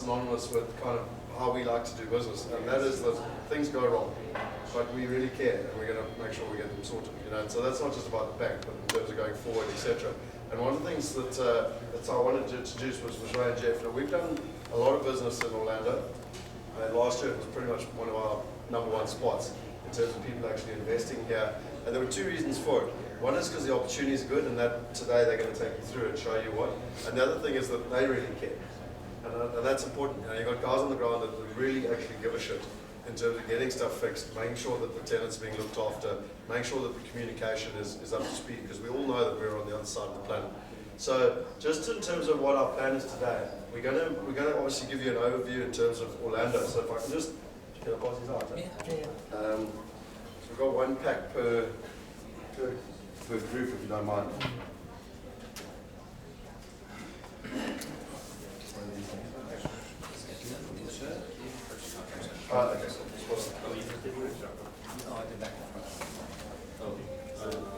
synonymous with kind of how we like to do business, and that is that things go wrong, but we really care, and we're going to make sure we get them sorted. And so that's not just about the bank, but in terms of going forward, etc. And one of the things that I wanted to introduce was Ray and Jeff. Now, we've done a lot of business in Orlando, and last year it was pretty much one of our #1 spots in terms of people actually investing here. And there were two reasons for it. One is because the opportunity is good, and that today they're going to take you through and show you what. And the other thing is that they really care. And that's important. You've got guys on the ground that really actually give a shit in terms of getting stuff fixed, making sure that the tenant's being looked after, making sure that the communication is up to speed, because we all know that we're on the other side of the planet. So just in terms of what our plan is today, we're going to obviously give you an overview in terms of Orlando. So if I can just, can I pass these out? So we've got one pack per group, if you don't mind.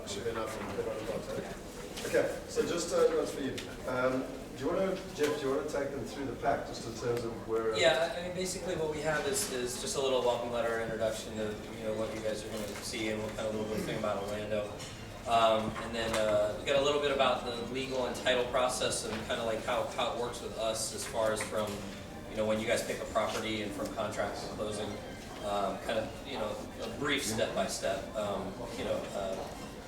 Should be enough. Okay, so just that's for you. Do you want to, Jeff? Do you want to take them through the pack, just in terms of where? Yeah, I mean, basically what we have is just a little welcome letter introduction to what you guys are going to see and what kind of little thing about Orlando. And then we got a little bit about the legal and title process and kind of like how it works with us as far as from when you guys pick a property and from contract to closing, kind of a brief step by step.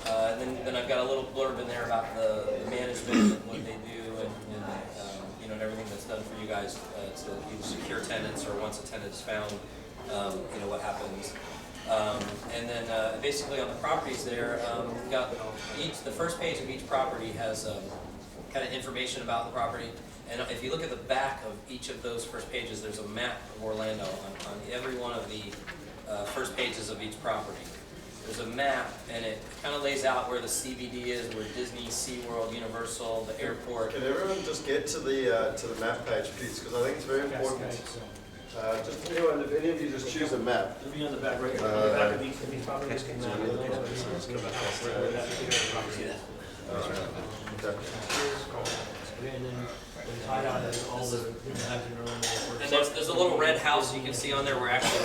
And then I've got a little blurb in there about the management and what they do and everything that's done for you guys to either secure tenants or once a tenant is found, what happens. And then basically on the properties there, we've got the first page of each property has kind of information about the property. And if you look at the back of each of those first pages, there's a map of Orlando on every one of the first pages of each property. There's a map, and it kind of lays out where the CBD is, where Disney, SeaWorld, Universal, the airport. Can everyone just get to the map page, please? Because I think it's very important. Just anyone, if any of you just choose a map. It'll be on the back, right? On the back of these properties. And there's a little red house you can see on there where actually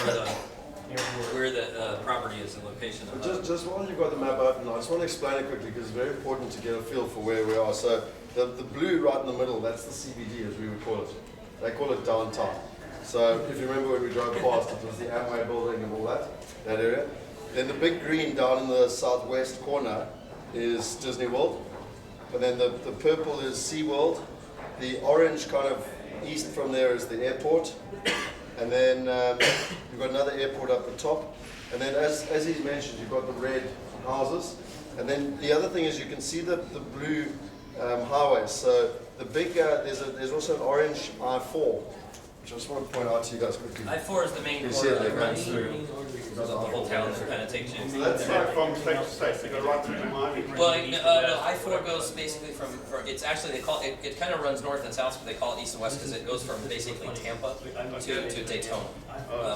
where the property is, the location of it. Just while you've got the map open, I just want to explain it quickly because it's very important to get a feel for where we are. So the blue right in the middle, that's the CBD as we would call it. They call it downtown. So if you remember when we drove past, it was the Amway building and all that area. Then the big green down in the southwest corner is Disney World. And then the purple is SeaWorld. The orange kind of east from there is the airport. And then you've got another airport up the top. And then as he's mentioned, you've got the red houses. And then the other thing is you can see the blue highways. So the big, there's also an orange I-4, which I just want to point out to you guys quickly. I-4 is the main You road see it, that they runs run through the whole town that kind of takes you. So that's like From state to state, they go right through to Miami. Well, no, I-4 goes basically from it's actually, they call it kind of runs north and south, but they call it east and west because it goes from basically Tampa to Daytona.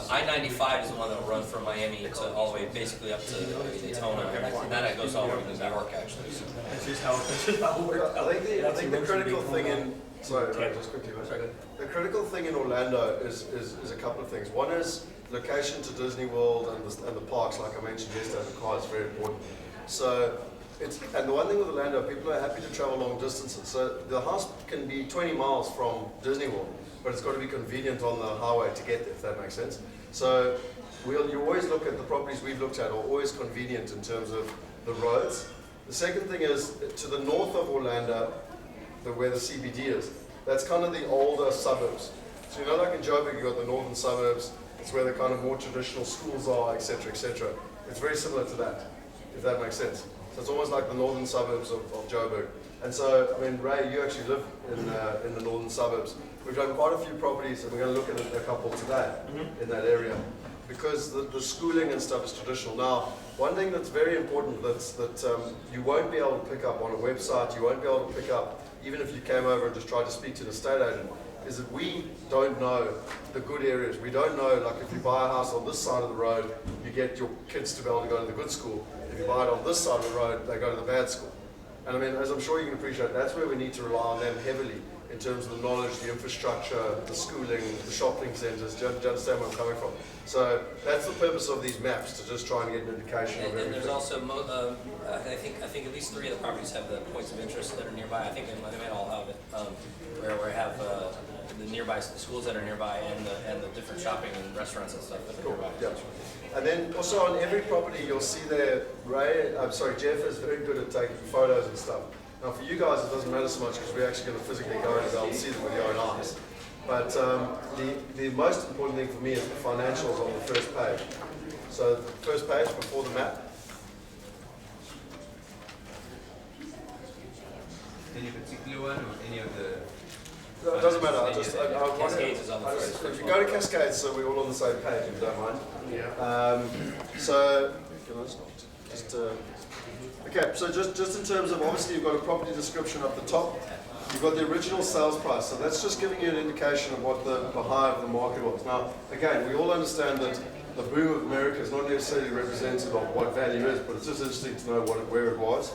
I-95 is the one that will run from Miami to all the way basically up to Daytona, and then it goes all the way to New York actually. That's just how it works. I think the critical thing in just quickly. The critical thing in Orlando is a couple of things. One is location to Disney World and the parks, like I mentioned yesterday. The car is very important. So and the one thing with Orlando, people are happy to travel long distances. So the house can be 20 miles from Disney World, but it's got to be convenient on the highway to get there, if that makes sense. So you always look at the properties we've looked at are always convenient in terms of the roads. The second thing is to the north of Orlando, where the CBD is, that's kind of the older suburbs. So like in Joburg, you've got the northern suburbs, it's where the kind of more traditional schools are, etc., etc. It's very similar to that, if that makes sense. So it's almost like the northern suburbs of Joburg. And so, I mean, Ray, you actually live in the northern suburbs. We've done quite a few properties, and we're going to look at a couple today in that area, because the schooling and stuff is traditional. Now, one thing that's very important that you won't be able to pick up on a website, you won't be able to pick up even if you came over and just tried to speak to an estate agent, is that we don't know the good areas. We don't know, like if you buy a house on this side of the road, you get your kids to be able to go to the good school. If you buy it on this side of the road, they go to the bad school. And I mean, as I'm sure you can appreciate, that's where we need to rely on them heavily in terms of the knowledge, the infrastructure, the schooling, the shopping centres. Do you understand where I'm coming from? So that's the purpose of these maps, to just try and get an indication of And everything. there's also, I think at least 3 of the properties have the points of interest that are nearby. I think they might all have it, where we have the nearby the schools that are nearby and the different shopping and restaurants and stuff that are nearby. Yeah. And then also on every property you'll see there, Jeff is very good at taking photos and stuff. Now for you guys it doesn't matter so much because we're actually going to physically go and be able to see them with your own eyes. But the most important thing for me is the financials on the first page. So the first page before the map. Any particular one or any of the? No, it doesn't matter. Cascades is on the first. If you go to Cascades, so we're all on the same page, if you don't mind. Yeah. So, okay, so just in terms of, obviously you've got a property description up the top. You've got the original sales price, so that's just giving you an indication of what the high of the market was. Now, again, we all understand that the boom of America is not necessarily representative of what value is, but it's just interesting to know where it was.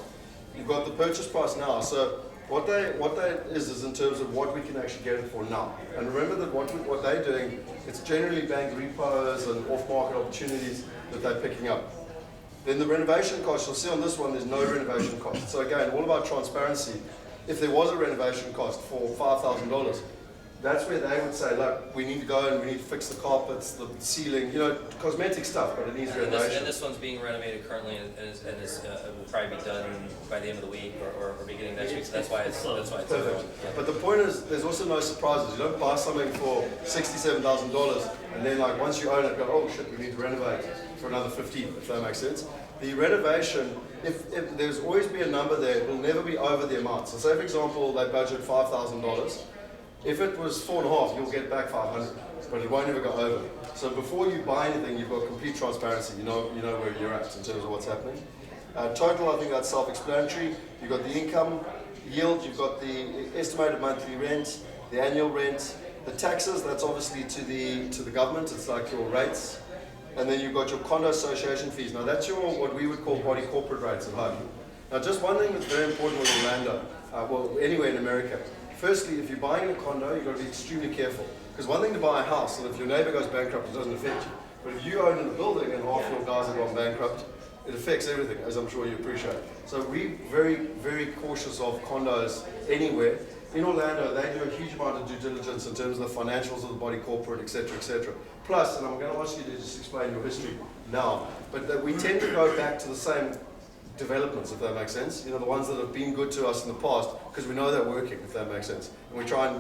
You've got the purchase price now, so what that is in terms of what we can actually get it for now. And remember that what they're doing, it's generally bank repos and off-market opportunities that they're picking up. Then the renovation cost, you'll see on this one, there's no renovation cost. So again, all about transparency. If there was a renovation cost for $5,000, that's where they would say, look, we need to go and we need to fix the carpets, the ceiling, cosmetic stuff, but it needs renovation. And this one's being renovated currently and will probably be done by the end of the week or beginning next week. So that's why it's Perfect. yeah. But the point is, there's also no surprises. You don't buy something for $67,000 and then once you own it, go, oh shit, we need to renovate for another 15, if that makes sense. The renovation, if there's always be a number there, it will never be over the amount. So say for example, they budget $5,000. If it was 4.5, you'll get back 500, but it won't ever go over. So before you buy anything, you've got complete transparency. You know where you're at in terms of what's happening. Total, I think that's self-explanatory. You've got the income yield, you've got the estimated monthly rent, the annual rent, the taxes. That's obviously to the government. It's like your rates, and then you've got your condo association fees. Now that's your what we would call body corporate rates at home. Now just one thing that's very important with Orlando, well anywhere in America. Firstly, if you're buying a condo, you've got to be extremely careful. Because one thing to buy a house, and if your neighbor goes bankrupt, it doesn't affect you. But if you own a building and half your guys have gone bankrupt, it affects everything, as I'm sure you appreciate. So we're very, very cautious of condos anywhere. In Orlando, they do a huge amount of due diligence in terms of the financials of the body corporate, etc., etc. Plus, and I'm going to ask you to just explain your history now, but we tend to go back to the same developments, if that makes sense. The ones that have been good to us in the past, because we know they're working, if that makes sense. And we try and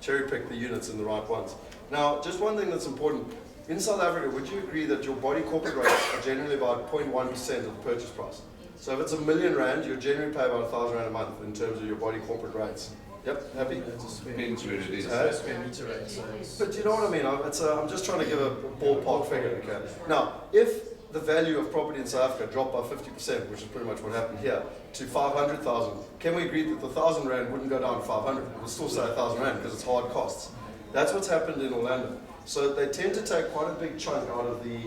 cherry pick the units in the right ones. Now, just one thing that's important. In South Africa, would you agree that your body corporate rates are generally about 0.1% of the purchase price? So if it's R1 million, you generally pay about R1,000 a month in terms of your body corporate rates. Yep, happy? Depends where it is. But you know what I mean? I'm just trying to give a ballpark figure, okay? Now, if the value of property in South Africa dropped by 50%, which is pretty much what happened here, to 500,000, can we agree that the R1,000 wouldn't go down to 500? It would still say R1,000 because it's hard costs. That's what's happened in Orlando. So they tend to take quite a big chunk out of the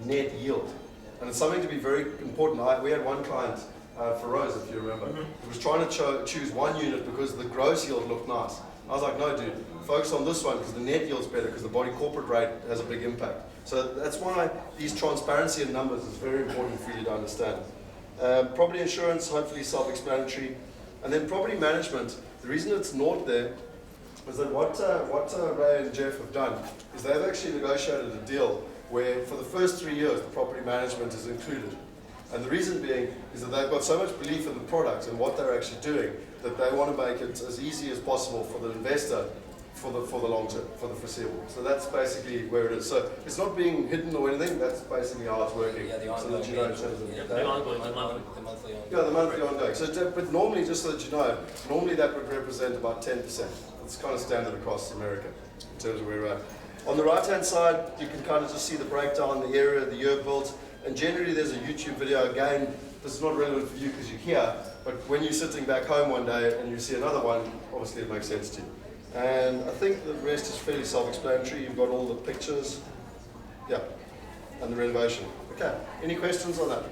net yield. And it's something to be very important. We had one client, Feroz, if you remember, who was trying to choose one unit because the gross yield looked nice. I was like, no dude, focus on this one because the net yield's better because the body corporate rate has a big impact. So that's why these transparency in numbers is very important for you to understand. Property insurance, hopefully self-explanatory. And then property management, the reason it's naught there is that what Ray and Jeff have done is they've actually negotiated a deal where for the first 3 years the property management is included. And the reason being is that they've got so much belief in the product and what they're actually doing that they want to make it as easy as possible for the investor for the long term, for the foreseeable. So that's basically where it is. So it's not being hidden or anything, that's basically how it's working. Yeah, the ongoing. So that you know in terms of The ongoing, the monthly. The monthly ongoing. yeah, the monthly ongoing. So, but normally, just so that you know, normally that would represent about 10%. It's kind of standard across America in terms of where we're at. On the right-hand side, you can kind of just see the breakdown, the area, the year built, and generally there's a YouTube video. Again, this is not relevant for you because you're here, but when you're sitting back home one day and you see another one, obviously it makes sense to you. And I think the rest is fairly self-explanatory. You've got all the pictures, yeah, and the renovation. Okay, any questions on that?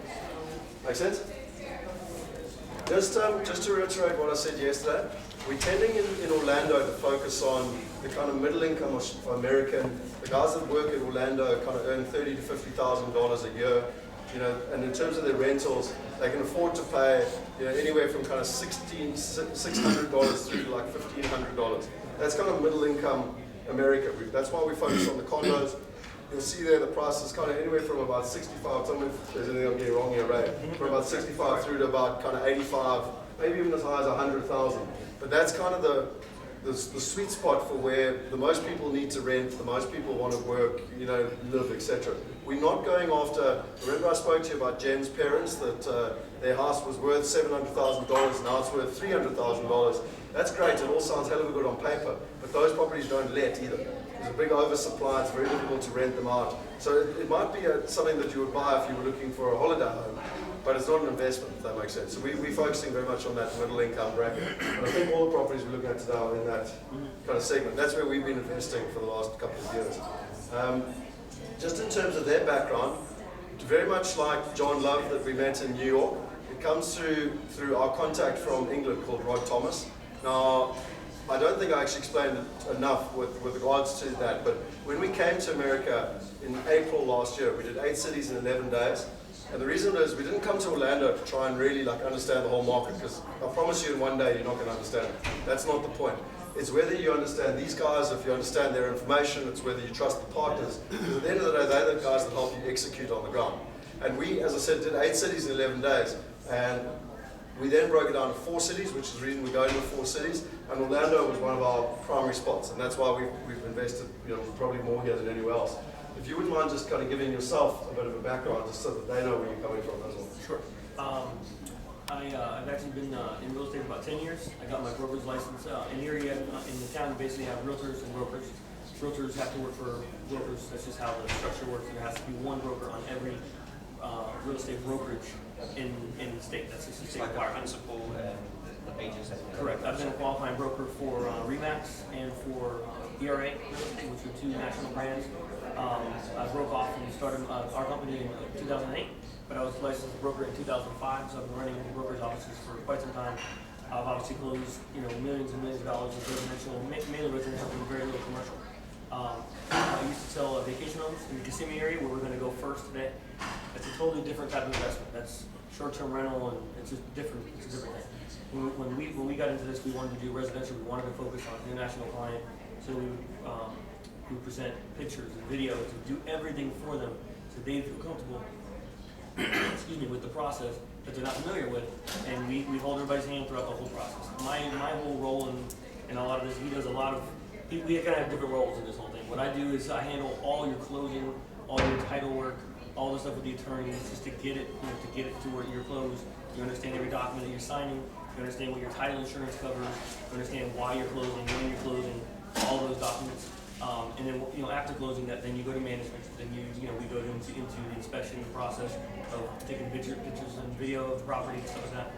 Make sense? Just to reiterate what I said yesterday, we're tending in Orlando to focus on the kind of middle income American. The guys that work at Orlando kind of earn $30,000 to $50,000 a year. You know, and in terms of their rentals, they can afford to pay, you know, anywhere from kind of $600 through to like $1,500. That's kind of middle income America. That's why we focus on the condos. You'll see there the price is kind of anywhere from about 65, tell me if there's anything I'm getting wrong here, Ray, from about 65 through to about kind of 85, maybe even as high as 100,000. But that's kind of the sweet spot for where the most people need to rent, the most people want to work, you know, live, etc. We're not going after, remember I spoke to you about Jen's parents, that their house was worth $700,000, now it's worth $300,000. That's great, it all sounds hell of a good on paper, but those properties don't let either. There's a big oversupply, it's very difficult to rent them out. So it might be something that you would buy if you were looking for a holiday home, but it's not an investment, if that makes sense. So we're focusing very much on that middle income bracket. And I think all the properties we're looking at today are in that kind of segment. That's where we've been investing for the last couple of years. Just in terms of their background, very much like John Love that we met in New York, it comes through our contact from England called Rod Thomas. Now, I don't think I actually explained it enough with regards to that, but when we came to America in April last year, we did 8 cities in 11 days. And the reason is we didn't come to Orlando to try and really understand the whole market, because I promise you in one day you're not going to understand it. That's not the point. It's whether you understand these guys, if you understand their information, it's whether you trust the partners. Because at the end of the day, they're the guys that help you execute on the ground. And we, as I said, did 8 cities in 11 days. And we then broke it down to 4 cities, which is the reason we're going to 4 cities. And Orlando was one of our primary spots. And that's why we've invested, you know, probably more here than anywhere else. If you wouldn't mind just kind of giving yourself a bit of a background, just so that they know where you're coming from as well. Sure. I've actually been in real estate for about 10 years. I got my broker's license in the area. In the town, we basically have realtors and brokers. Realtors have to work for brokers. That's just how the structure works. There has to be one broker on every real estate brokerage in the state. That's just a state requirement. Principal and the pages. Correct. I've been a qualifying broker for Remax and for ERA, which are 2 national brands. I broke off and started our company in 2008, but I was licensed as a broker in 2005, so I've been running brokerage offices for quite some time. I've obviously closed, you know, millions and millions of dollars in residential, mainly residential and very little commercial. I used to sell vacation homes in the Kissimmee area, where we're going to go first today. It's a totally different type of investment. That's short-term rental, and it's just different. It's a different thing. When we got into this, we wanted to do residential. We wanted to focus on international client, so we present pictures and videos and do everything for them so they feel comfortable excuse me, with the process that they're not familiar with, and we hold everybody's hand throughout the whole process. My whole role in a lot of this, he does a lot of, we kind of have different roles in this whole thing. What I do is I handle all your closing, all your title work, all the stuff with the attorneys, just to get it, you know, to get it to where you're closed. You understand every document that you're signing, you understand what your title insurance covers, you understand why you're closing, when you're closing, all those documents. And then, you know, after closing that, then you go to management. Then we go into the inspection process of taking pictures and video of the property and stuff like that.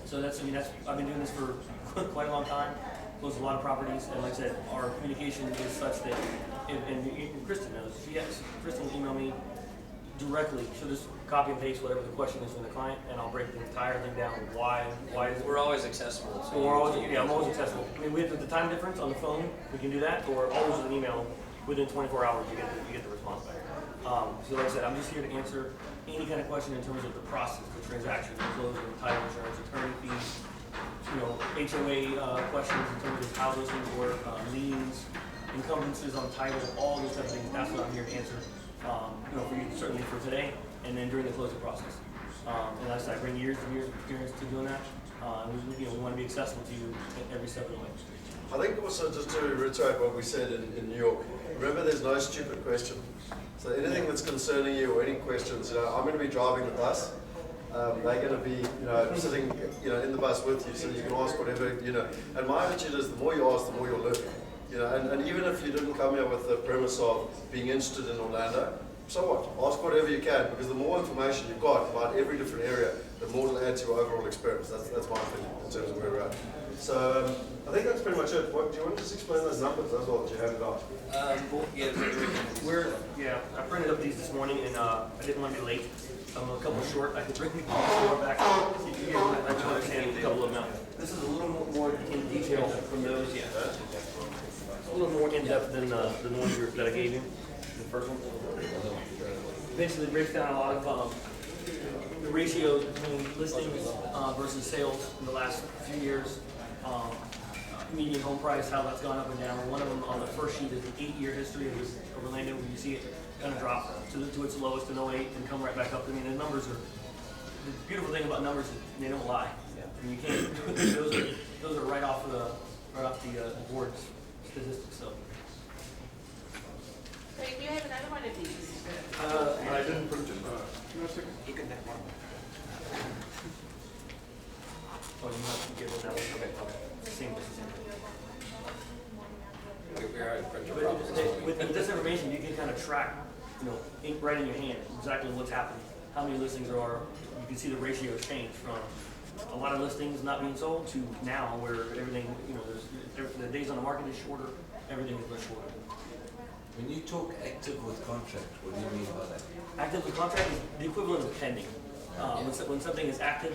So I've been doing this for quite a long time. Closed a lot of properties, and like I said, our communication is such that, and Kristen knows. Kristen will email me directly. She'll just copy and paste whatever the question is from the client, and I'll break the entire thing down. Why is it? We're always accessible. So I'm always accessible. I mean, with the time difference on the phone, we can do that, or always with an email. Within 24 hours, you get the response back. So like I said, I'm just here to answer any kind of question in terms of the process, the transaction, the closing, title insurance, attorney fees, you know, HOA questions in terms of how those things work, liens, encumbrances on title, all those type of things. That's what I'm here to answer. You know, for you, certainly for today, and then during the closing process. And as I bring years and years of experience to doing that. We want to be accessible to you at every step of the way. I think also, just to reiterate what we said in New York, remember there's no stupid question. So anything that's concerning you or any questions, you know, I'm going to be driving the bus. They're going to be, you know, sitting, you know, in the bus with you, so you can ask whatever, you know. And my attitude is the more you ask, the more you'll learn. You know, and even if you didn't come here with the premise of being interested in Orlando, so what? Ask whatever you can, because the more information you've got about every different area, the more it'll add to your overall experience. That's my opinion in terms of where we're at. So I think that's pretty much it. Do you want to just explain those numbers as well that you handed out? I printed up these this morning, and I didn't want to be late. I'm a couple short. I could bring the floor back. So you guys understand a couple of them out. This is a little more in detail from those, yeah. A little more in depth than the ones that I gave you, the first one. Basically breaks down a lot of the ratios between listings versus sales in the last few years. Median home price, how that's gone up and down. One of them on the first sheet is an 8-year history of Orlando, where you see it kind of drop to its lowest in 08 and come right back up. I mean, the numbers are, the beautiful thing about numbers is they don't lie. I mean, you can't, those are right off the board's statistics. So. Wait, do you have another one of these? I didn't print it. You can have one. Oh, you have to give it that one. Okay. Same. With this information, you can kind of track, right in your hand, exactly what's happening, how many listings there are. You can see the ratios change from a lot of listings not being sold to now, where everything, the days on the market is shorter, everything is much shorter. When you talk active with contract, what do you mean by that? Active with contract is the equivalent of pending. When something is active,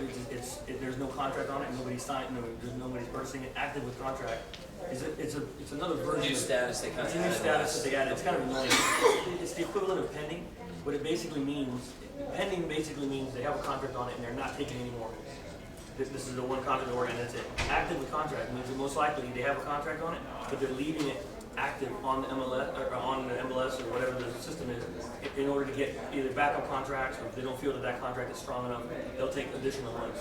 there's no contract on it, nobody's signed, nobody's purchasing it. Active with contract it's another version. New status they kind It's of a new added status last. that they added. It's kind of annoying. It's the equivalent of pending. What it basically means, pending basically means they have a contract on it and they're not taking any more. This is the one contract order and that's it. Active with contract means that most likely they have a contract on it, but they're leaving it active on the MLS or whatever the system is in order to get either backup contracts, or if they don't feel that that contract is strong enough, they'll take additional ones.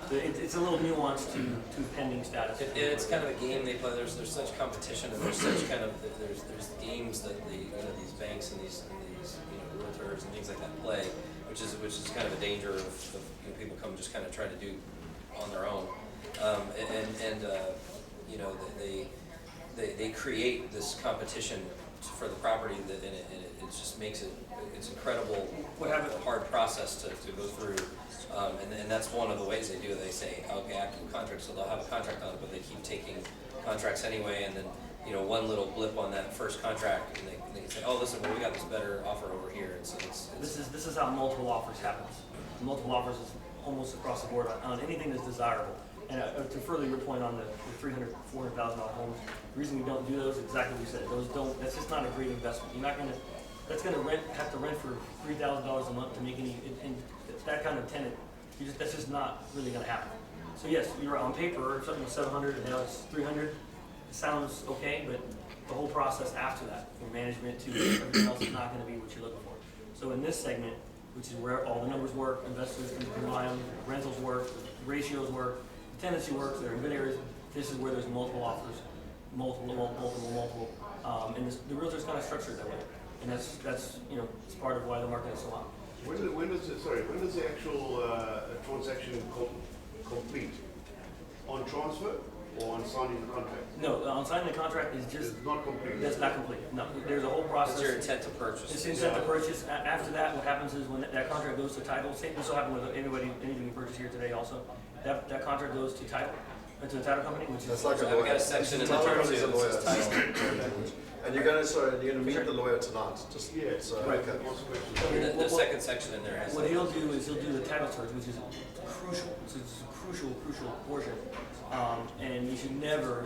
So it's a little nuance to pending status. It's kind of a game they play. There's such competition, and there's such kind of there's games that these banks and these realtors and things like that play, which is kind of a danger of people come just kind of try to do on their own, they create this competition for the property and it just makes it's incredible hard process to go through. And that's one of the ways they do it. They say, okay, active contract, so they'll have a contract on it, but they keep taking contracts anyway, and then one little blip on that first contract, and they can say, oh, listen, well, we got this better offer over here. And so this is how multiple offers happens. Multiple offers is almost across the board on anything that's desirable. And to further your point on the $300,000, $400,000 homes, the reason we don't do those is exactly what you said. Those don't. That's just not a great investment. You're not gonna. That's gonna have to rent for $3,000 a month to make any. And that kind of tenant, that's just not really gonna happen. So yes, you're on paper something was 700 and now it's 300. It sounds okay, but the whole process after that, from management to everything else, is not going to be what you're looking for. So in this segment, which is where all the numbers work, investors can rely on, rentals work, ratios work, tenancy works, they're in good areas. This is where there's multiple offers, multiple, and the realtor's kind of structured that way, and that's it's part of why the market is so hot. When does the actual transaction complete? On transfer or on signing the contract? No, on signing the contract is just It's not complete. That's not complete. No, there's a whole process. It's your intent to purchase. It's intent to purchase. After that, what happens is when that contract goes to title, this will happen with anything you purchase here today also. That contract goes to title, to the title company, which is. That's like a I've lawyer. got a section in the Title term company's a too lawyer. that says title. And you're gonna meet the lawyer tonight. Just Yeah, so Right. okay. The second section in there has. What he'll do is he'll do the title search, which is crucial. It's a crucial portion. And you should never,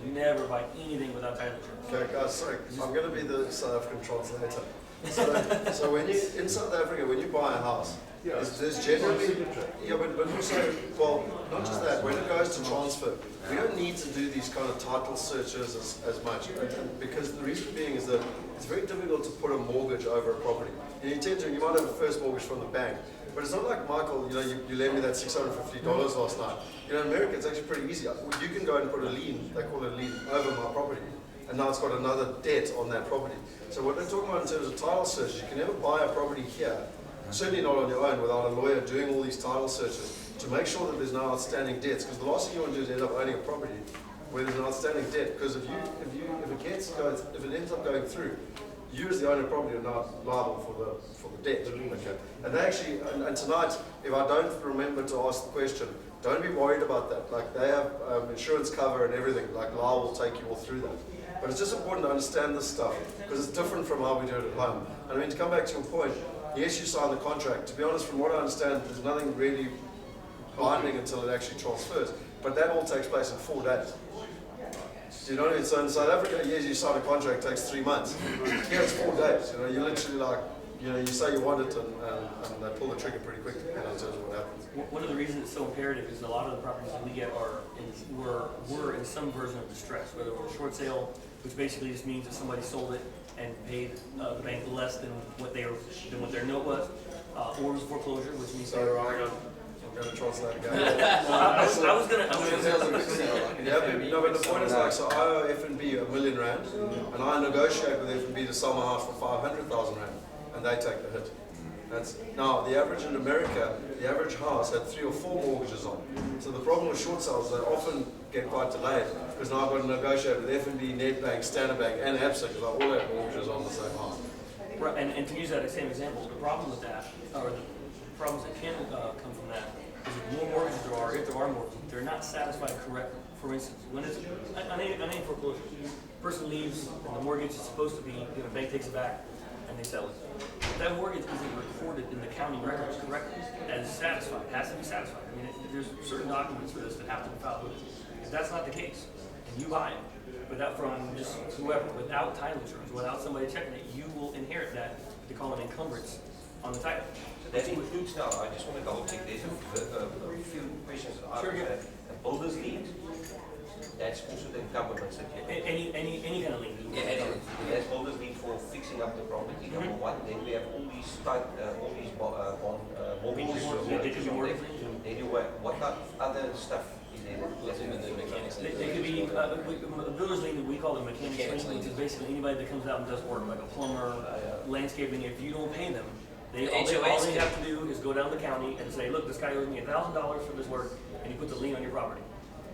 never buy anything without title insurance. Okay, guys, sorry, I'm going to be the South African translator. So when you in South Africa, when you buy a house, there's generally but also, well, not just that. When it goes to transfer, we don't need to do these kind of title searches as much, because the reason being is that it's very difficult to put a mortgage over a property. And you might have a first mortgage from the bank. But it's not like Michael, you lent me that $650 last night. In America, it's actually pretty easy. You can go and put a lien, they call it a lien, over my property. And now it's got another debt on that property. So what they're talking about in terms of title searches, you can never buy a property here, certainly not on your own, without a lawyer doing all these title searches to make sure that there's no outstanding debts. Because the last thing you want to do is end up owning a property where there's an outstanding debt. Because if it ends up going through, you as the owner of property are not liable for the debt. Okay. And they actually, and tonight, if I don't remember to ask the question, don't be worried about that. Like they have insurance cover and everything. Like Lyle will take you all through that. But it's just important to understand this stuff because it's different from how we do it at home. And I mean, to come back to your point, yes, you sign the contract. To be honest, from what I understand, there's nothing really binding until it actually transfers. but that all takes place in 4 days. Do you know what I mean? So in South Africa, yes, you sign a contract, it takes 3 months. Here it's 4 days. You know, you literally like, you know, you say you want it, and they pull the trigger pretty quickly. You know, in terms of what happens. One of the reasons it's so imperative is a lot of the properties that we get were in some version of distress, whether it was a short sale, which basically just means that somebody sold it and paid the bank less than what their note was, or it was foreclosure, which means So hang on, I'm going to translate again. I was gonna. Yeah, no, but the point is like, so I owe F&B R1 million, and I negotiate with F&B to sell my house for 500,000 rand, and they take the hit. That's now the average in America. The average house had 3 or 4 mortgages on. So the problem with short sales, they often get quite delayed because now I've got to negotiate with F&B, Nedbank, Standard Bank, and ABSA because I all have mortgages on the same house. Right, and to use that same example, the problem with that, or the problems that can come from that, is the more mortgages there are, if there are mortgages, they're not satisfied correctly. For instance, when it's on any foreclosure, person leaves and the mortgage is supposed to be, you know, bank takes it back and they sell it. If that mortgage isn't recorded in the county records correctly as satisfied, it has to be satisfied. I mean, there's certain documents for this that have to be filed with it. If that's not the case, and you buy it without from just whoever, without title insurance, without somebody checking it, you will inherit that. They call it encumbrance on the title. So that includes now, I just want to double check, there's a few questions that I Sure, yeah. A builder's lien, that's also the encumbrance that you have. Any kind of lien. Yeah, anything. That's builder's lien for fixing up the property, number one. Then we have all these mortgages. Yeah, they could be mortgage liens. Then you what type of other stuff is there? That's even the mechanics. They could be a builder's lien. We call them mechanics Mechanics lien, which is lien. basically anybody that comes out and does work, like a plumber, landscaping. If you don't pay them, The all HOAs they can- have to do is go down to the county and say, look, this guy owes me $1,000 for this work, and he puts a lien on your property.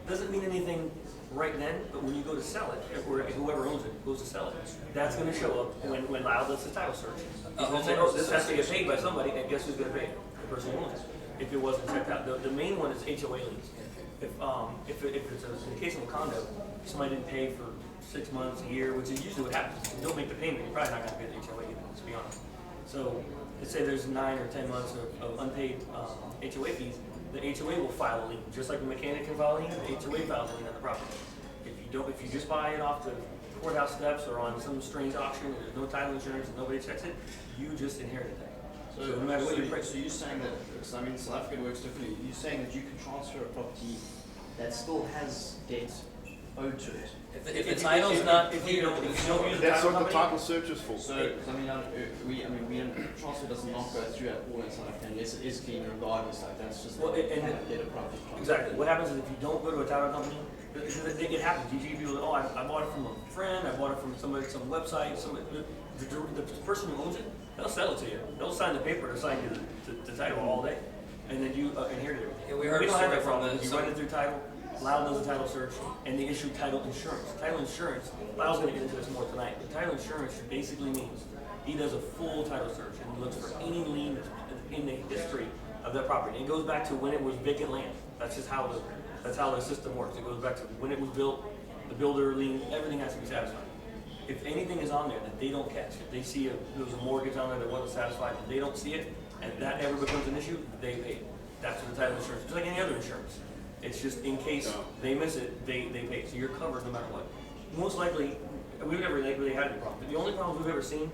Doesn't mean anything right then, but when you go to sell it, or whoever owns it goes to sell it, that's going to show up when Lyle does the title search. He's going to say, oh, this has to get paid by somebody, and guess who's going to pay it? The person who owns it. If it wasn't checked out, the main one is HOA liens. If it's in the case of a condo, somebody didn't pay for 6 months, a year, which is usually what happens. If you don't make the payment, you're probably not going to pay the HOA either, let's be honest. So let's say there's 9 or 10 months of unpaid HOA fees. The HOA will file a lien, just like a mechanic can file a lien. The HOA files a lien on the property. If you just buy it off the courthouse steps or on some strange auction, and there's no title insurance and nobody checks it, you just inherited that. So no matter what you price. So you're saying that, because I mean South Africa works differently, you're saying that you can transfer a property that still has debt owed to it. If the title's not if you don't use the That's title what the company, title search is for. So, I mean, we don't, transfer does not go through at all in South Africa unless it is clean regardless, like that's just Well, like, and- let a property transfer. exactly. What happens is if you don't go to a title company, it happens. You see people, oh, I bought it from a friend, I bought it from somebody, some website, the person who owns it, they'll sell it to you. They'll sign the paper to sign you the title all day, and then you inherit it. Yeah, we heard a don't have story that from problem. the- You run it through title. Lyle does a title search, and they issue title insurance. Title insurance, Lyle's going to get into this more tonight, but title insurance basically means he does a full title search and looks for any lien that's in the history of that property. And it goes back to when it was vacant land. That's just how the system works. It goes back to when it was built, the builder lien, everything has to be satisfied. If anything is on there that they don't catch, if they see there was a mortgage on there that wasn't satisfied, and they don't see it, and that ever becomes an issue, they pay. That's what the title insurance, just like any other insurance. It's just in case they miss it, they pay. So you're covered no matter what. Most likely, we've never really had any problem. The only problems we've ever seen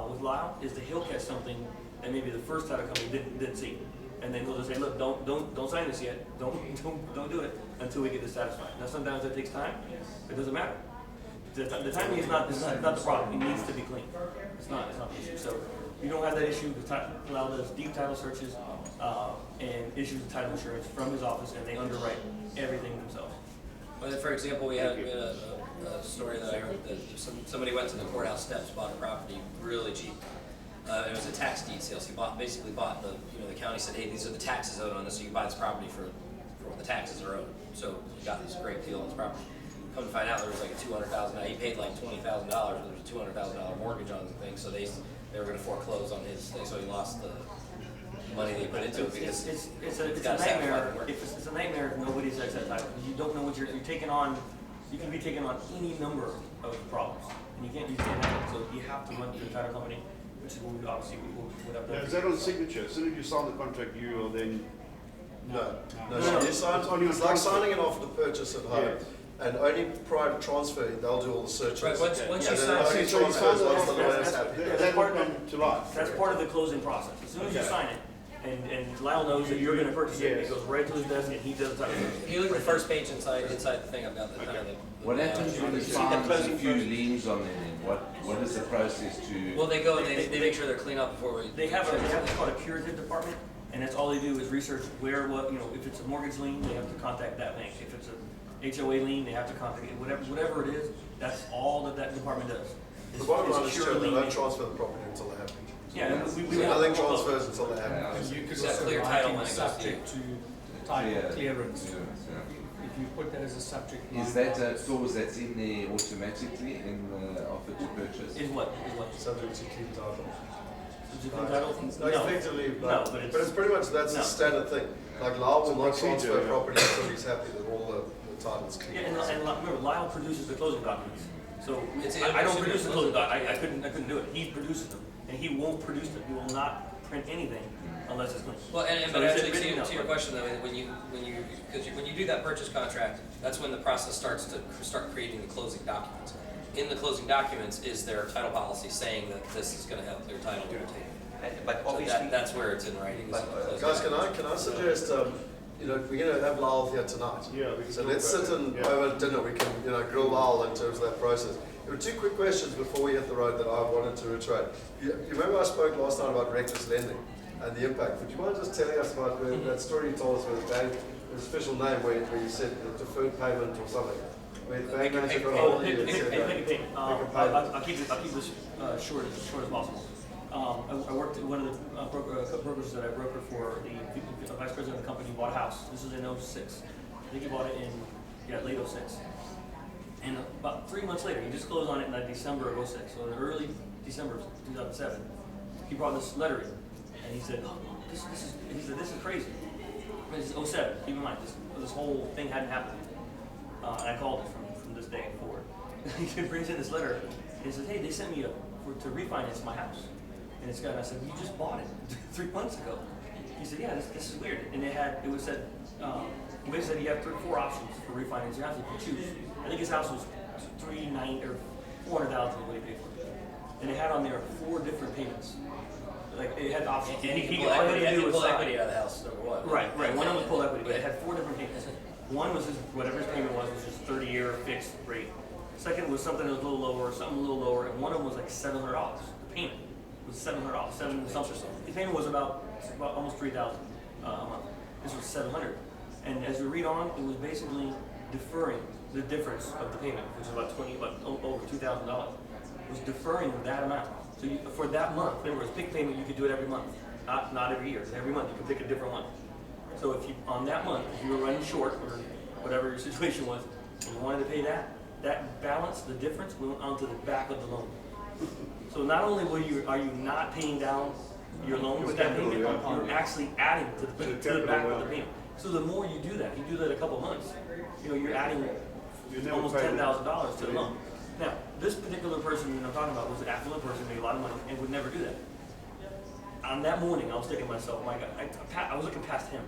with Lyle is that he'll catch something that maybe the first title company didn't see, and then he'll just say, look, don't sign this yet. Don't do it until we get this satisfied. Now sometimes that takes time. It doesn't matter. The timing is not the problem. It needs to be clean. It's not the issue. So you don't have that issue. Lyle does deep title searches and issues the title insurance from his office, and they underwrite everything themselves. Well, for example, we had a story that I heard that somebody went to the courthouse steps, bought a property really cheap. It was a tax deed sale. So he basically bought the county said, hey, these are the taxes owed on this, so you can buy this property for what the taxes are owed. So he got this great deal on this property. Come to find out, there was like a $200,000. He paid like $20,000. There was a $200,000 mortgage on the thing, so they were going to foreclose on his thing. So he lost the money they put into it because it's a nightmare. It's a nightmare if nobody checks that title. You don't know what you're taking on. You can be taking on any number of problems, and you can't have it. So you have to run through the title company, which is what we obviously would have Now, done. is that on signature? As soon as you sign the contract, you will then No. No. So you sign, It's only on it's like transfer. signing an offer to purchase at home. Yes. And only prior to transfer, they'll do all the searches. Right, once And you then sign, only So you transfers sign once the the lawyer's offer. happy. That will come to life. That's part of the closing process. As soon as you Okay. sign it, and Lyle knows that you're gonna purchase it, Yes. it goes right to his desk and he does the title. if you look at the first page inside the thing, I've got the kind of the. What happens when you See the find a closing few first? liens on there then? What is the process to? Well, they go and they make sure they're clean up before we. They have what's called a curative department, and that's all they do is research where, what, if it's a mortgage lien, they have to contact that bank. If it's a HOA lien, they have to contact it. Whatever it is, that's all that department does. The bottom line is pure true, they lien don't making. transfer the property until they have to. Yeah, and we So have nothing all those. transfers until they have Yeah. to. And you could Is that also clear write title in when it goes to subject to title Yeah. clearance. Yeah. If you put that as a subject line. Is that a clause that's in there automatically in the offer to purchase? Is what? Subject to keep title. Is it entitled? No, effectively, No, but but it's pretty much, that's the No. standard thing. Like Lyle will not It's a procedure, transfer yeah. property until he's happy that all the title's clear. Yeah, and remember, Lyle produces the closing documents. So It's- I don't it's in produce the the closing closing doc, I couldn't do it. He produces them, and he won't produce them. He will not print anything unless it's clean. Well, and So but he said actually, written to your up. question though, when you do that purchase contract, that's when the process starts to start creating the closing documents. In the closing documents is their title policy saying that this is going to have their title to take. But So obviously, that's where it's in writing. is in the closing Guys, documents. can I suggest, we're gonna have Lyle here tonight. Yeah, we can So talk let's about sit that. and Yeah. over dinner, we can, grill Lyle in terms of that process. There were two quick questions before we hit the road that I wanted to reiterate. You remember I spoke last time about reckless lending and the impact. Would you mind just telling us about that story you told us with the bank, his official name where you said the deferred payment or something? Where the bank manager got a hold of you and said Pick a payment. pick a payment. I'll keep this short as possible. I worked at one of the brokers that I brokered for. The vice president of the company bought a house. This is in 06. I think he bought it in late 06. And about 3 months later, he just closed on it in December of 06. So in early December of 2007, he brought this letter in, and he said, "This is crazy." This is 07. Keep in mind, this whole thing hadn't happened. And I called it from this day forward. He brings in this letter, and he says, "Hey, they sent me to refinance my house." And this guy, and I said, "You just bought it 3 months ago." He said, "Yeah, this is weird." And it was said, basically said you have 4 options for refinancing your house. You can choose. I think his house was $400,000 what he paid for it. And it had on there 4 different payments. Like it had options. And he can all pull he had to do was sign. equity out of the house, number one. Right. One of them was pull equity, but it had 4 different payments. One was whatever his payment was just 30-year fixed rate. Second was something that was a little lower, something a little lower, and one of them was like $700. The payment was $700, something. His payment was about almost $3,000 a month. This was $700. And as we read on, it was basically deferring the difference of the payment, which is about over $2,000. It was deferring that amount. So for that month, remember, it's pick payment. You could do it every month, not every year. Every month you could pick a different one. So if you on that month, if you were running short or whatever your situation was, and you wanted to pay that balance, the difference went onto the back of the loan. So not only are you not paying down your loan with that payment, you're actually adding to the back of the payment. So the more you do that a couple months, you're adding almost $10,000 to the loan. Now, this particular person that I'm talking about was an affluent person, made a lot of money, and would never do that. On that morning, I was thinking to myself, my God, I was looking past him.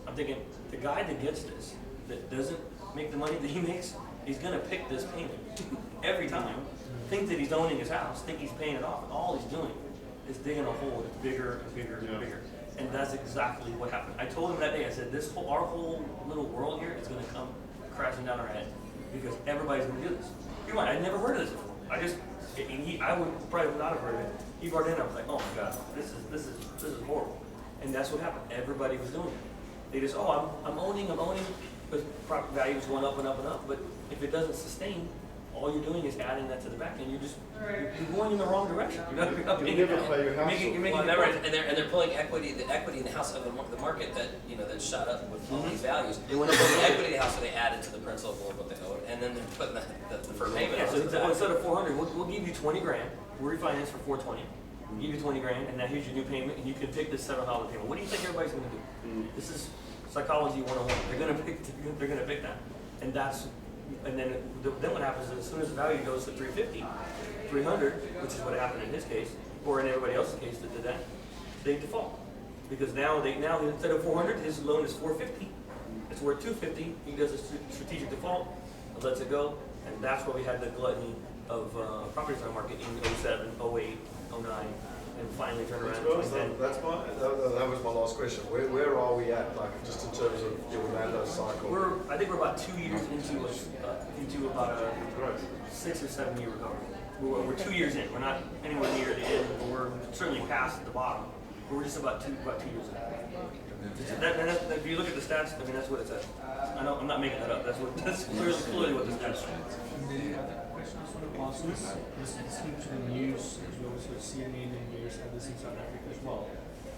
I'm thinking, the guy that gets this, that doesn't make the money that he makes, he's gonna pick this payment every time, think that he's owning his house, think he's paying it off, and all he's doing is digging a hole that's bigger and bigger and bigger. And that's exactly what happened. I told him that day, I said, our whole little world here is gonna come crashing down our head because everybody's gonna do this. You're right, I'd never heard of this before. I would probably not have heard of it. He brought it in, I was like, oh my God, this is horrible. And that's what happened. Everybody was doing it. They just, I'm owning, because property value is going up and up and up. But if it doesn't sustain, all you're doing is adding that to the back, and you're going in the wrong direction. You're not never pay your house. You're making Well, and they're pulling the equity in the house of the market that that shot up with all these values. They went The up equity of the house, so they added to the principal of what they owed, and then they're putting the deferred payment. Yeah, on so top of that. instead of 400, we'll give you 20 grand. We'll refinance for 420. We'll give you 20 grand, and now here's your new payment, and you can pick this $700 payment. What do you think everybody's going to do? This is psychology 101. They're going to pick that, and then what happens is as soon as the value goes to 350, 300, which is what happened in his case, or in everybody else's case that did that, they default. Because now instead of 400, his loan is 450. It's worth 250. He does a strategic default, lets it go, and that's why we had the gluttony of properties on the market in 07, 08, 09, and finally turned around in 2010. That was my last question. Where are we at, like, just in terms of the Orlando cycle? I think we're about 2 years into about a 6 or 7 year recovery. We're 2 years in. We're not anywhere near the end. We're certainly past the bottom. But we're just about two years in. If you look at the stats, I mean, that's what it says. I'm not making that up. That's clearly what the stats say. The other question I sort of asked is listening to the news, as we also CNN and various others in South Africa as well,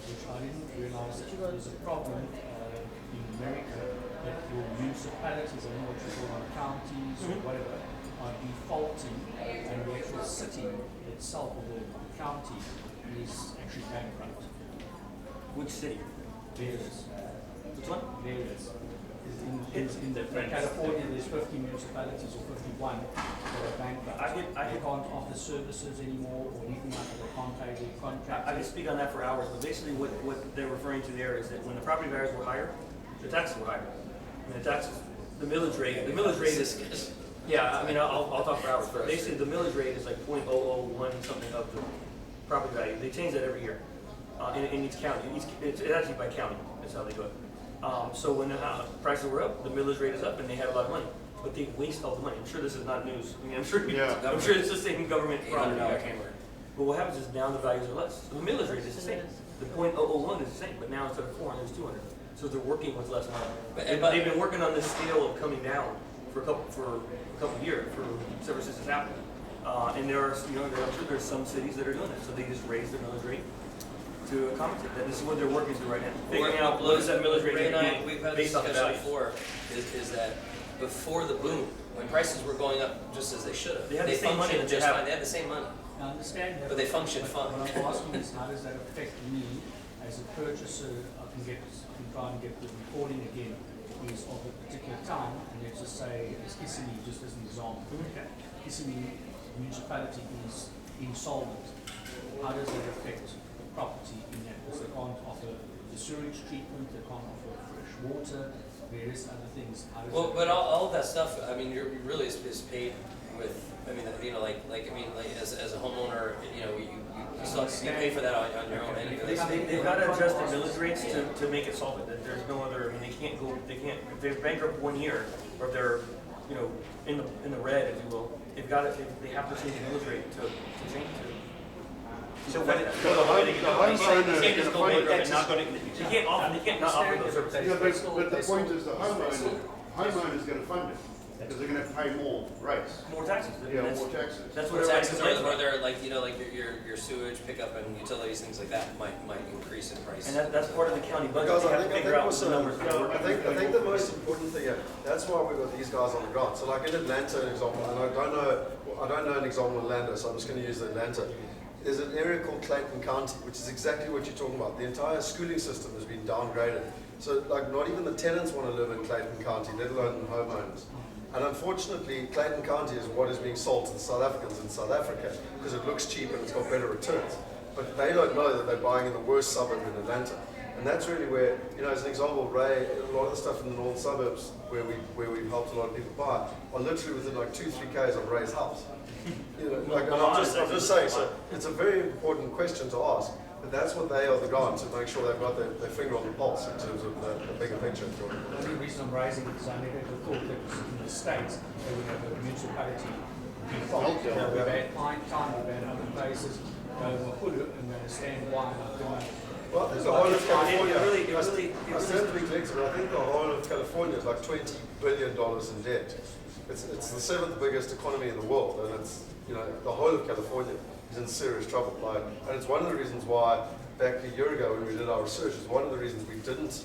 which I didn't realize that there was a problem in America that your municipalities, I don't know what you call them, counties or whatever, are defaulting, and the actual city itself or the county is actually bankrupt. Which city? Various. Which one? Various. In California, there's 50 municipalities or 51 that are bankrupt. They can't offer services anymore or anything like that. They can't pay their contractors. I can speak on that for hours, but basically what they're referring to there is that when the property values were higher, the taxes were higher. I mean, the taxes, the millage rate is, yeah, I mean, I'll talk for hours, but basically the millage rate is like 0.001 something of the property value. They change that every year in each county. It's actually by county, that's how they do it. So when the prices were up, the millage rate is up, and they had a lot of money. But they waste all the money. I'm sure this is not news. I mean, I'm sure it's the same government problem. But what happens is now the values are less. So the millage rate is the same. The 0.001 is the same, but now instead of 400, it's 200. So they're working with less money. But they've been working on this scale of coming down for a couple of years, ever since it's happened. And there's some cities that are doing that. So they just raise their millage rate to accommodate that. This is what they're working through right now. Figuring out what is that millage rate Ray and I, going to we've be had this based on the discussion values. before, is that before the boom, when prices were going up just as they should have, They had the same money functioned that they just have. fine. They had the same money. I understand that. But they function fine. What I'm asking is, how does that affect me as a purchaser? I can try and get the reporting again is of a particular time, and let's just say, as Kissimmee, just as an example, Kissimmee municipality is insolvent. How does that affect the property in that? Because they can't offer the sewage treatment, they can't offer fresh water, various other things. How does Well, but all of that stuff, I mean, you're really is paid with. I mean, as a homeowner, you pay for that on your own. They've got to adjust their millage rates to make it solvent. There's no other. I mean, if they're bankrupt 1 year, or if they're, in the red, if you will, they have to change the millage rate to change it. So when They can't not offer those services. yeah, but the point is the homeowner is going to fund it because they're going to pay more rates. More taxes. Yeah, more taxes. That's what Taxes everybody's or they're like your sewage pickup and utilities, things like that might increase in price. And that's part of the county budget. Because They I have think, to figure out also, the numbers. I think the most important thing, that's why we've got these guys on the ground. So like in Atlanta, an example, and I don't know an example in Orlando, so I'm just going to use Atlanta. There's an area called Clayton County, which is exactly what you're talking about. The entire schooling system has been downgraded. So like not even the tenants want to live in Clayton County, let alone the homeowners. And unfortunately, Clayton County is what is being sold to the South Africans in South Africa because it looks cheap and it's got better returns. But they don't know that they're buying in the worst suburb in Atlanta. And that's really where, as an example, Ray, a lot of the stuff in the northern suburbs where we've helped a lot of people buy are literally within like 2-3 k's of Ray's house. And I'm just saying, so it's a very important question to ask. But that's what they are the ground to make sure they've got their finger on the pulse in terms of the bigger picture. The only reason I'm raising it is I never thought that in the States they would have a municipality default. We've had Pine Town, we've had other places, Mahulu, and we understand why. Well, I think the whole of California, I stand to be collected, but I think the whole of California is like $20 billion in debt. It's the 7th biggest economy in the world, and it's, the whole of California is in serious trouble. And it's one of the reasons why, back a year ago when we did our research, is one of the reasons we didn't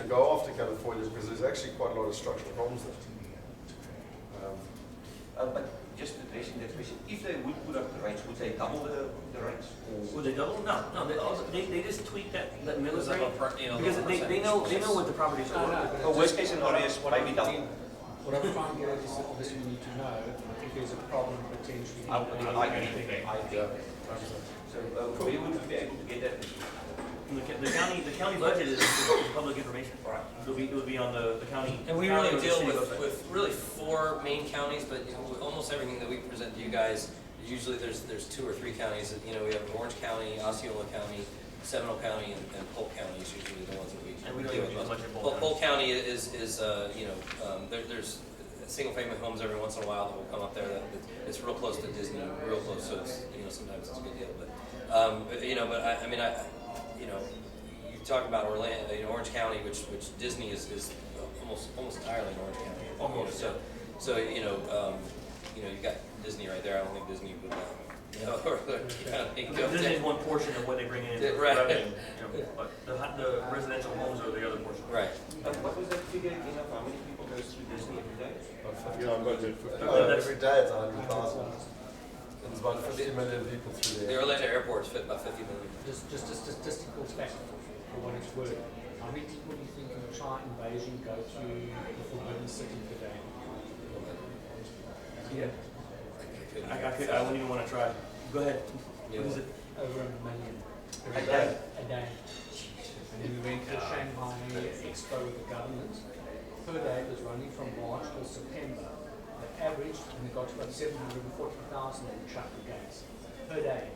go after California, because there's actually quite a lot of structural problems there. But just addressing that question, if they would put up the rates, would they double the rates? Would they double? No. They just tweak that millage rate because the they know what the properties are worth. The worst case scenario is maybe double. What I'm trying to get at is that obviously we need to know if there's a problem potentially. I agree. So where would we be able to get that? The county budget is public information. Right. It'll be on the county. And we county really or the deal city with, website. with really 4 main counties, but almost everything that we present to you guys, usually there's 2 or 3 counties. We have Orange County, Osceola County, Seminole County, and Polk County is usually the ones that we And we don't deal even with do most. much in Polk Polk County is there's single-family homes every once in a while that will come up there. It's real close to Disney, real close, so it's sometimes it's a good deal. But you talk about Orlando, Orange County, which Disney is almost entirely in Orange County. Almost, So you've got Disney right there. I don't think Disney would. Disney is one portion of what they bring in. Right. Revenue, but the residential homes are the other portion. Right. What was that figure again of how many people goes through Disney every day? Yeah, I've got it. Every day it's 100,000. There's about 50 million people through The there. Orlando airports fit about 50 million. Just a statistical fact for what it's worth. How many people do you think in China and Beijing go through the Forbidden City per day? Yeah. I wouldn't even want to try. Go ahead. Yeah. What is it? Over 1 million. Every day. A day. And then we went to Shanghai Expo with the government. Per day it was running from March till September. The average, and it got to about 740,000 in Chapel gates per day.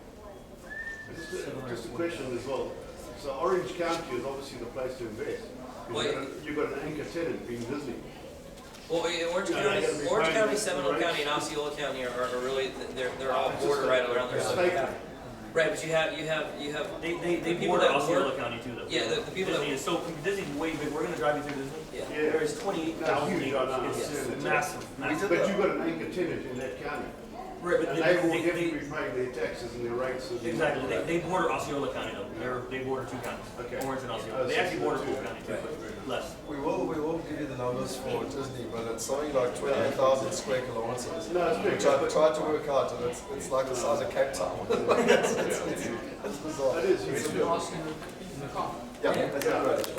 Just a question as well. So Orange County is obviously the place to invest. Well, You've got an anchor tenant being Disney. Well, Orange Yeah, they're gonna be County, paying Seminole rates. County, and Osceola County are really they're all It's just border right around there. So State. right, but you have They the people border that Osceola work. County too, though. Yeah, the people Disney that is so Disney's way big. We're gonna drive you through Disney. yeah. Yeah. There is 28,000 No, huge, I know, acres. I understand It's that. massive, massive. But you've got an anchor tenant in that county. Right, but And they will definitely be paying their taxes and their rates. And exactly. They border Osceola County though. They border 2 counties. Okay. Orange and Osceola. Oh, They so actually border two. Polk County too, but less. We will give you the numbers for Disney, but it's something like 28,000 square kilometers. No, it's big. Which I tried to work out, and it's like the size of Cape Town. it's bizarre. That is So huge. you're asking in the car. Yeah, that's right.